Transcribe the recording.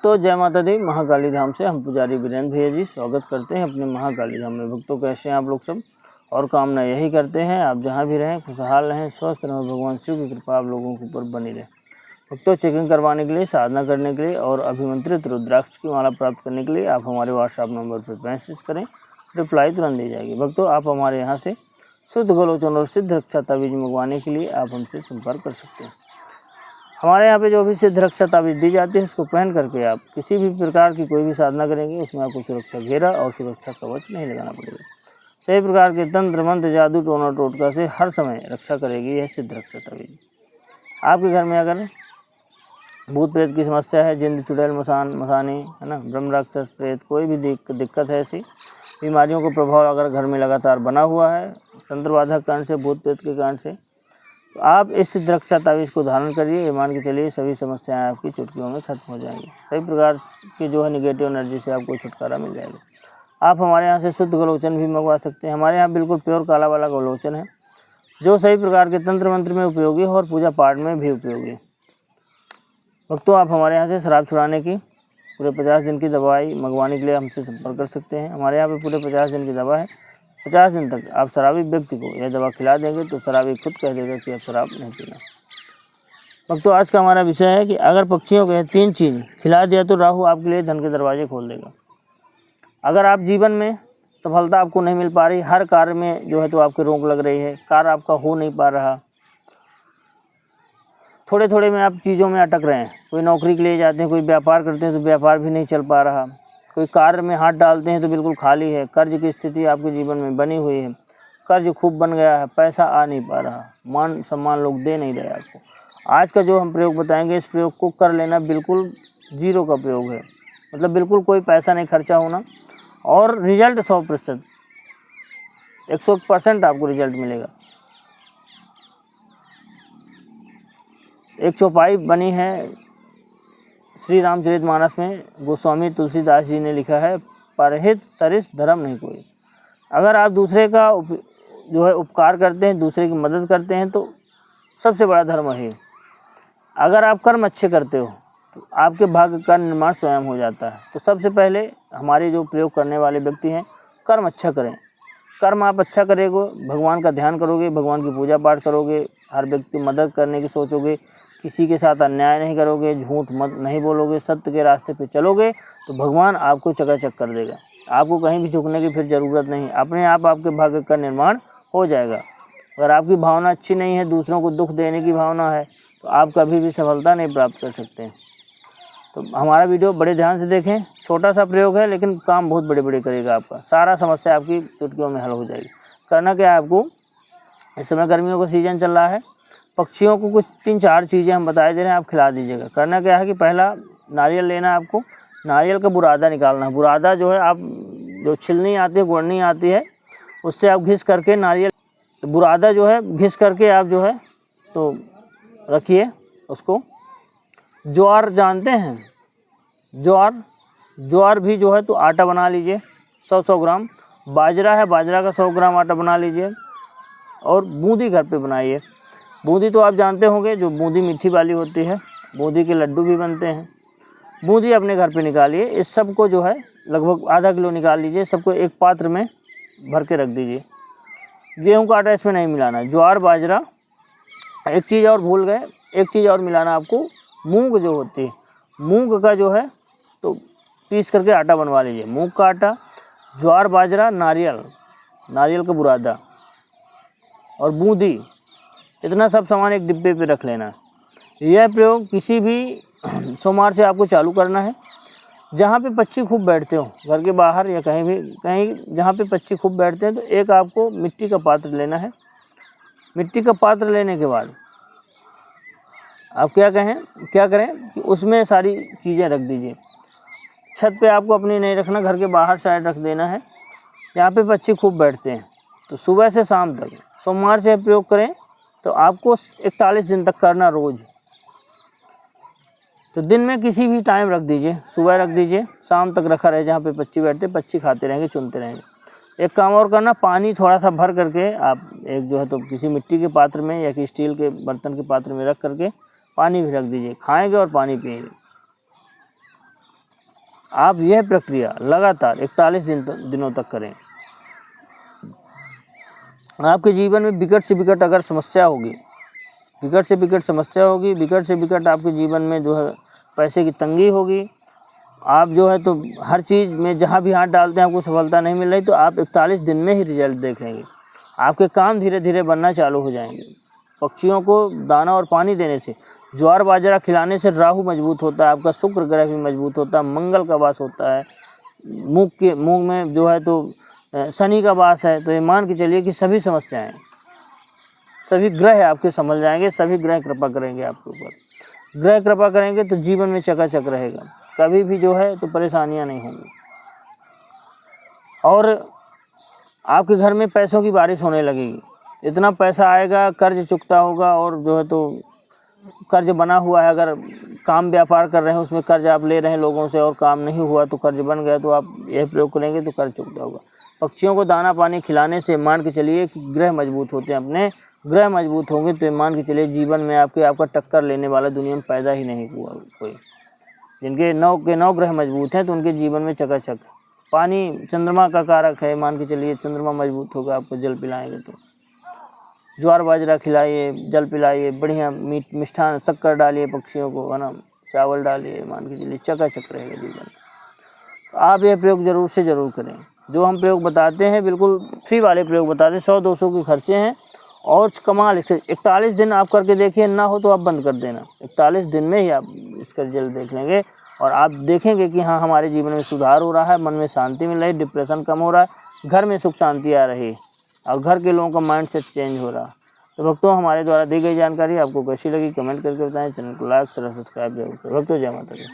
भक्तों जय माता दी। महाकाली धाम से हम पुजारी वीरेंद्र भैया जी स्वागत करते हैं अपने महाकाली धाम में। भक्तों कैसे हैं आप लोग सब, और कामना यही करते हैं आप जहां भी रहें खुशहाल रहें, स्वस्थ रहें, भगवान शिव की कृपा आप लोगों के ऊपर बनी रहे। भक्तों चेकिंग करवाने के लिए, साधना करने के लिए और अभिमंत्रित रुद्राक्ष की माला प्राप्त करने के लिए आप हमारे व्हाट्सएप नंबर पर मैसेज करें, रिप्लाई तुरंत दी जाएगी। भक्तों आप हमारे यहाँ से शुद्ध गोलोचन और सिद्ध रक्षा ताबीज मंगवाने के लिए आप हमसे संपर्क कर सकते हैं। हमारे यहाँ पे जो भी सिद्ध रक्षा ताबीज दी जाती है उसको पहन करके आप किसी भी प्रकार की कोई भी साधना करेंगे उसमें आपको सुरक्षा घेरा और सुरक्षा कवच नहीं लगाना पड़ेगा। सही प्रकार के तंत्र मंत्र जादू टोना टोटका से हर समय रक्षा करेगी यह सिद्ध रक्षा ताबीज। आपके घर में अगर भूत प्रेत की समस्या है, जिंद चुड़ैल मसानी है ना, ब्रह्म राक्षस प्रेत, कोई भी दिक्कत है, ऐसी बीमारियों का प्रभाव अगर घर में लगातार बना हुआ है, तंत्र बाधा के कारण से, भूत प्रेत के कारण से, तो आप इस सिद्ध रक्षा ताबीज को धारण करिए। ये मान के चलिए सभी समस्याएं आपकी चुटकियों में खत्म हो जाएंगी। सभी प्रकार की जो है निगेटिव एनर्जी से आपको छुटकारा मिल जाएगा। आप हमारे यहाँ से शुद्ध गोलोचन भी मंगवा सकते हैं। हमारे यहाँ बिल्कुल प्योर काला वाला गोलोचन है जो सभी प्रकार के तंत्र मंत्र में उपयोगी है और पूजा पाठ में भी उपयोगी है। भक्तों आप हमारे यहाँ से शराब छुड़ाने की पूरे 50 दिन की दवाई मंगवाने के लिए हमसे संपर्क कर सकते हैं। हमारे यहाँ पे पूरे 50 दिन की दवा है। 50 दिन तक आप शराबी व्यक्ति को यह दवा खिला देंगे तो शराबी खुद कह देगा कि अब शराब नहीं पीना। भक्तों आज का हमारा विषय है कि अगर पक्षियों को 3 चीज़ खिला दिया तो राहु आपके लिए धन के दरवाजे खोल देगा। अगर आप जीवन में सफलता आपको नहीं मिल पा रही, हर कार्य में जो है तो आपकी रोक लग रही है, कार्य आपका हो नहीं पा रहा, थोड़े थोड़े में आप चीज़ों में अटक रहे हैं, कोई नौकरी के लिए जाते हैं, कोई व्यापार करते हैं तो व्यापार भी नहीं चल पा रहा, कोई कार्य में हाथ डालते हैं तो बिल्कुल खाली है, कर्ज की स्थिति आपके जीवन में बनी हुई है, कर्ज खूब बन गया है, पैसा आ नहीं पा रहा, मान सम्मान लोग दे नहीं रहे आपको। आज का जो हम प्रयोग बताएंगे इस प्रयोग को कर लेना बिल्कुल 0 का प्रयोग है, मतलब बिल्कुल कोई पैसा नहीं खर्चा होना और रिजल्ट 100%, 100% आपको रिजल्ट मिलेगा। एक चौपाई बनी है श्री रामचरितमानस में, गोस्वामी तुलसीदास जी ने लिखा है, परहित सरिस धर्म नहीं कोई। अगर आप दूसरे का जो है उपकार करते हैं, दूसरे की मदद करते हैं तो सबसे बड़ा धर्म है। अगर आप कर्म अच्छे करते हो तो आपके भाग्य का निर्माण स्वयं हो जाता है। तो सबसे पहले हमारे जो प्रयोग करने वाले व्यक्ति हैं कर्म अच्छा करें। कर्म आप अच्छा करेंगे, भगवान का ध्यान करोगे, भगवान की पूजा पाठ करोगे, हर व्यक्ति की मदद करने की सोचोगे, किसी के साथ अन्याय नहीं करोगे, झूठ मत नहीं बोलोगे, सत्य के रास्ते पे चलोगे तो भगवान आपको चकाचक कर देगा। आपको कहीं भी झुकने की फिर ज़रूरत नहीं, अपने आप आपके भाग्य का निर्माण हो जाएगा। अगर आपकी भावना अच्छी नहीं है, दूसरों को दुख देने की भावना है, तो आप कभी भी सफलता नहीं प्राप्त कर सकते हैं। तो हमारा वीडियो बड़े ध्यान से देखें। छोटा सा प्रयोग है लेकिन काम बहुत बड़े बड़े करेगा। आपका सारा समस्या आपकी चुटकियों में हल हो जाएगी। करना क्या है आपको, इस समय गर्मियों का सीजन चल रहा है, पक्षियों को कुछ 3-4 चीज़ें हम बताए दे रहे हैं, आप खिला दीजिएगा। करना क्या है कि पहला नारियल लेना है आपको, नारियल का बुरादा निकालना है। बुरादा जो है आप जो छिलनी आती है, गुड़नी आती है, उससे आप घिस करके नारियल बुरादा जो है घिस करके आप जो है तो रखिए उसको। ज्वार जानते हैं, ज्वार भी जो है तो आटा बना लीजिए 100 ग्राम। बाजरा है, बाजरा का 100 ग्राम आटा बना लीजिए। और बूंदी घर पे बनाइए। बूंदी तो आप जानते होंगे, जो बूंदी मीठी वाली होती है, बूंदी के लड्डू भी बनते हैं। बूंदी अपने घर पे निकालिए। इस सब को जो है लगभग आधा किलो निकाल लीजिए, सबको एक पात्र में भर के रख दीजिए। गेहूं का आटा इसमें नहीं मिलाना, ज्वार बाजरा। एक चीज़ और भूल गए, एक चीज़ और मिलाना आपको, मूंग जो होती है, मूंग का जो है तो पीस करके आटा बनवा लीजिए। मूंग का आटा, ज्वार बाजरा, नारियल का बुरादा और बूंदी, इतना सब सामान एक डिब्बे पे रख लेना। यह प्रयोग किसी भी सोमवार से आपको चालू करना है जहाँ पे पक्षी खूब बैठते हो, घर के बाहर या कहीं जहाँ पे पक्षी खूब बैठते हैं। तो एक आपको मिट्टी का पात्र लेना है। मिट्टी का पात्र लेने के बाद आप क्या करें कि उसमें सारी चीज़ें रख दीजिए। छत पे आपको अपनी नहीं रखना, घर के बाहर साइड रख देना है जहाँ पे पक्षी खूब बैठते हैं। तो सुबह से शाम तक सोमवार से प्रयोग करें तो आपको 41 दिन तक करना रोज़। तो दिन में किसी भी टाइम रख दीजिए, सुबह रख दीजिए, शाम तक रखा रहे जहाँ पे पक्षी बैठते, पक्षी खाते रहेंगे, चुनते रहेंगे। एक काम और करना, पानी थोड़ा सा भर करके आप एक जो है तो किसी मिट्टी के पात्र में या कि स्टील के बर्तन के पात्र में रख करके पानी भी रख दीजिए। खाएंगे और पानी पिएंगे। आप यह प्रक्रिया लगातार 41 दिनों तक करें। आपके जीवन में विकट से विकट अगर समस्या होगी, विकट से विकट समस्या होगी, विकट से विकट आपके जीवन में जो है पैसे की तंगी होगी, आप जो है तो हर चीज़ में जहाँ भी हाथ डालते हैं आपको सफलता नहीं मिल रही, तो आप 41 दिन में ही रिजल्ट देख लेंगे। आपके काम धीरे धीरे बनना चालू हो जाएंगे। पक्षियों को दाना और पानी देने से, ज्वार बाजरा खिलाने से राहु मजबूत होता है, आपका शुक्र ग्रह भी मजबूत होता है, मंगल का वास होता है, मूंग में जो है तो शनि का वास है। तो ये मान के चलिए कि सभी समस्याएं, सभी ग्रह आपके संभल जाएंगे, सभी ग्रह कृपा करेंगे आपके ऊपर। ग्रह कृपा करेंगे तो जीवन में चकाचक रहेगा, कभी भी जो है तो परेशानियां नहीं होंगी। और आपके घर में पैसों की बारिश होने लगेगी, इतना पैसा आएगा, कर्ज चुकता होगा, और जो है तो कर्ज बना हुआ है, अगर काम व्यापार कर रहे हैं उसमें कर्ज आप ले रहे हैं लोगों से और काम नहीं हुआ तो कर्ज बन गया, तो आप यह प्रयोग करेंगे तो कर्ज चुकता होगा। पक्षियों को दाना पानी खिलाने से मान के चलिए कि ग्रह मजबूत होते हैं, अपने ग्रह मजबूत होंगे तो मान के चलिए जीवन में आपका टक्कर लेने वाला दुनिया में पैदा ही नहीं हुआ कोई। जिनके 9 के 9 ग्रह मजबूत हैं तो उनके जीवन में चकाचक। पानी चंद्रमा का कारक है, मान के चलिए चंद्रमा मजबूत होगा, आपको जल पिलाएंगे तो ज्वार बाजरा खिलाइए, जल पिलाइए, बढ़िया मीठ मिष्ठान शक्कर डालिए पक्षियों को, है ना, चावल डालिए, मान के चलिए चकाचक रहेगा जीवन। तो आप यह प्रयोग ज़रूर से ज़रूर करें। जो हम प्रयोग बताते हैं बिल्कुल फ्री वाले प्रयोग बताते हैं, 100-200 के खर्चे हैं और कमाल। 41 दिन आप करके देखिए, ना हो तो आप बंद कर देना। 41 दिन में ही आप इसका रिजल्ट देख लेंगे और आप देखेंगे कि हाँ, हमारे जीवन में सुधार हो रहा है, मन में शांति मिल रही, डिप्रेशन कम हो रहा है, घर में सुख शांति आ रही और घर के लोगों का माइंड सेट चेंज हो रहा। तो भक्तों, हमारे द्वारा दी गई जानकारी आपको कैसी लगी कमेंट करके बताएं। चैनल को लाइक सब्सक्राइब जरूर करें। भक्तों, जय माता दी।